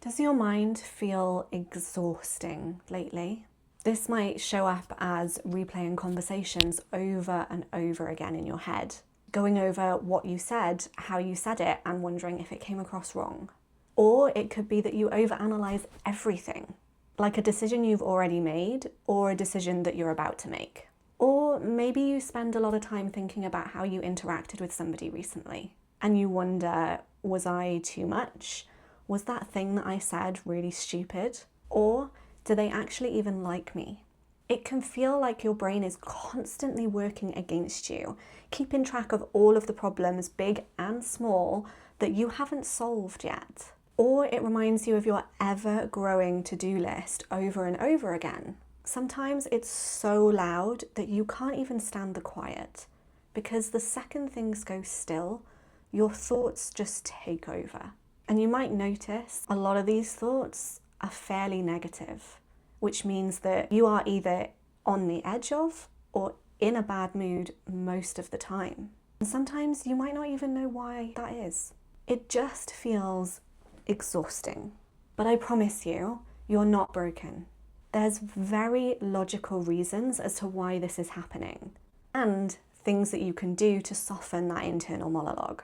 Does your mind feel exhausting lately? This might show up as replaying conversations over and over again in your head, going over what you said, how you said it, and wondering if it came across wrong. Or it could be that you overanalyze everything, like a decision you've already made or a decision that you're about to make. Or maybe you spend a lot of time thinking about how you interacted with somebody recently, and you wonder, was I too much? Was that thing that I said really stupid? Or do they actually even like me? It can feel like your brain is constantly working against you, keeping track of all of the problems, big and small, that you haven't solved yet. Or it reminds you of your ever-growing to-do list over and over again. Sometimes it's so loud that you can't even stand the quiet, because the second things go still, your thoughts just take over. And you might notice a lot of these thoughts are fairly negative, which means that you are either on the edge of or in a bad mood most of the time. And sometimes you might not even know why that is. It just feels exhausting. But I promise you, you're not broken. There's very logical reasons as to why this is happening, and things that you can do to soften that internal monologue.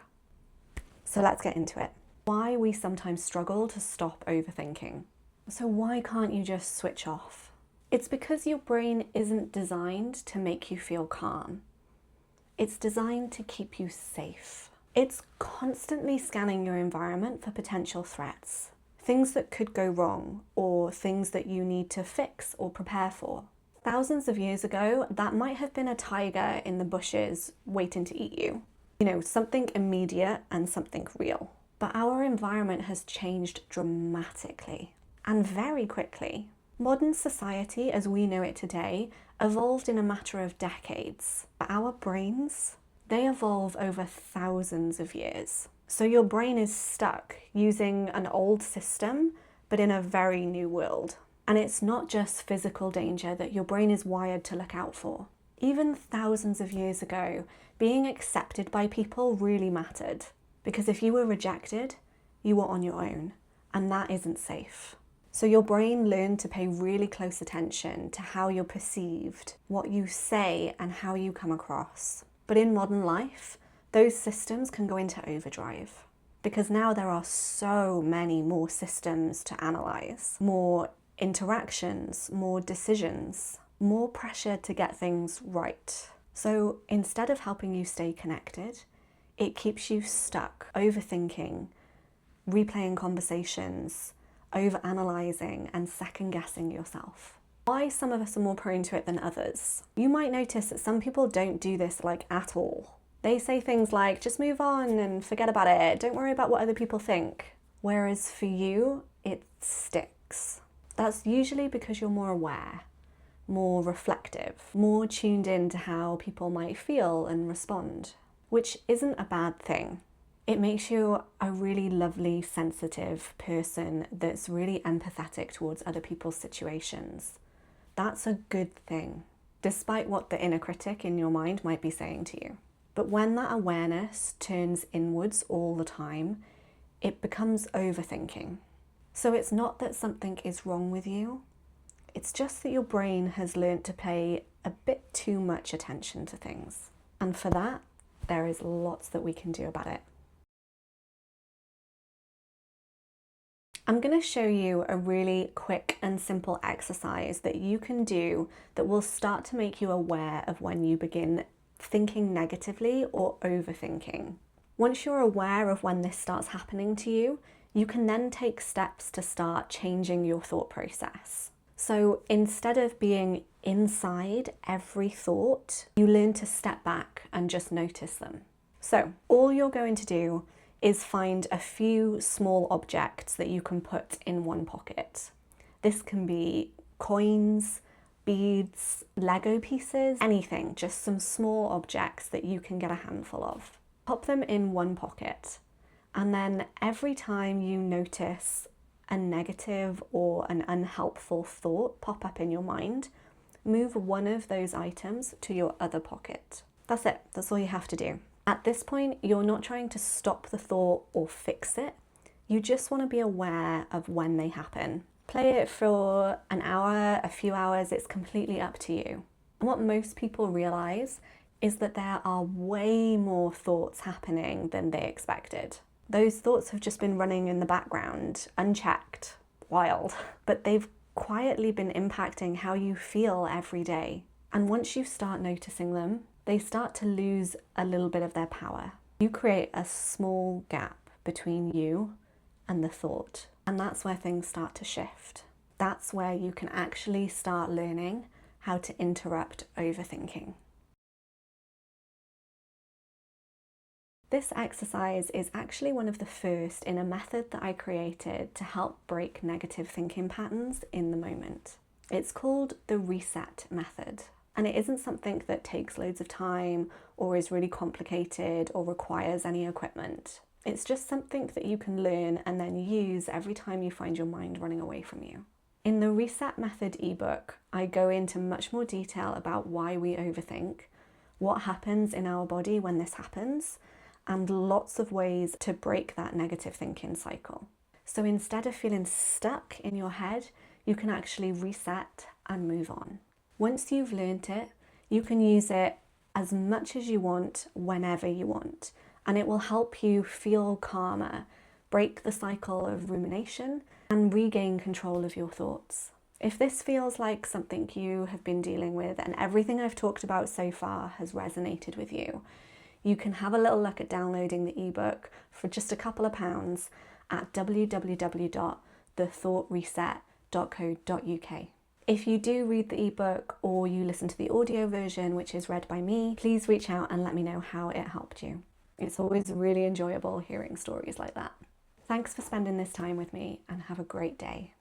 So let's get into it. Why we sometimes struggle to stop overthinking. So why can't you just switch off? It's because your brain isn't designed to make you feel calm. It's designed to keep you safe. It's constantly scanning your environment for potential threats, things that could go wrong, or things that you need to fix or prepare for. Thousands of years ago, that might have been a tiger in the bushes waiting to eat you. You know, something immediate and something real. But our environment has changed dramatically and very quickly. Modern society, as we know it today, evolved in a matter of decades. But our brains, they evolve over thousands of years. So your brain is stuck using an old system, but in a very new world. And it's not just physical danger that your brain is wired to look out for. Even thousands of years ago, being accepted by people really mattered. Because if you were rejected, you were on your own, and that isn't safe. So your brain learned to pay really close attention to how you're perceived, what you say, and how you come across. But in modern life, those systems can go into overdrive, because now there are so many more systems to analyze, more interactions, more decisions, more pressure to get things right. So instead of helping you stay connected, it keeps you stuck, overthinking, replaying conversations, overanalyzing, and second-guessing yourself. Why some of us are more prone to it than others? You might notice that some people don't do this at all. They say things like, just move on and forget about it, don't worry about what other people think. Whereas for you, it sticks. That's usually because you're more aware, more reflective, more tuned in to how people might feel and respond. Which isn't a bad thing. It makes you a really lovely, sensitive person that's really empathetic towards other people's situations. That's a good thing, despite what the inner critic in your mind might be saying to you. But when that awareness turns inwards all the time, it becomes overthinking. So it's not that something is wrong with you, it's just that your brain has learnt to pay a bit too much attention to things. And for that, there is lots that we can do about it. I'm going to show you a really quick and simple exercise that you can do that will start to make you aware of when you begin thinking negatively or overthinking. Once you're aware of when this starts happening to you, you can then take steps to start changing your thought process. So instead of being inside every thought, you learn to step back and just notice them. So all you're going to do is find a few small objects that you can put in one pocket. This can be coins, beads, Lego pieces, anything, just some small objects that you can get a handful of. Pop them in one pocket, and then every time you notice a negative or an unhelpful thought pop up in your mind, move one of those items to your other pocket. That's it, that's all you have to do. At this point, you're not trying to stop the thought or fix it, You just want to be aware of when they happen. Play it for an hour, a few hours, it's completely up to you. And what most people realize is that there are way more thoughts happening than they expected. Those thoughts have just been running in the background, unchecked, wild, but they've quietly been impacting how you feel every day. And once you start noticing them, they start to lose a little bit of their power. You create a small gap between you and the thought, and that's where things start to shift. That's where you can actually start learning how to interrupt overthinking. This exercise is actually one of the first in a method that I created to help break negative thinking patterns in the moment. It's called the reset method, and it isn't something that takes loads of time or is really complicated or requires any equipment. It's just something that you can learn and then use every time you find your mind running away from you. In the Reset Method ebook, I go into much more detail about why we overthink, what happens in our body when this happens, and lots of ways to break that negative thinking cycle. So instead of feeling stuck in your head, you can actually reset and move on. Once you've learned it, you can use it as much as you want, whenever you want, and it will help you feel calmer, break the cycle of rumination, and regain control of your thoughts. If this feels like something you have been dealing with and everything I've talked about so far has resonated with you, you can have a little look at downloading the ebook for just a couple of pounds at www.thethoughtreset.co.uk. If you do read the ebook or you listen to the audio version, which is read by me, please reach out and let me know how it helped you. It's always really enjoyable hearing stories like that. Thanks for spending this time with me and have a great day.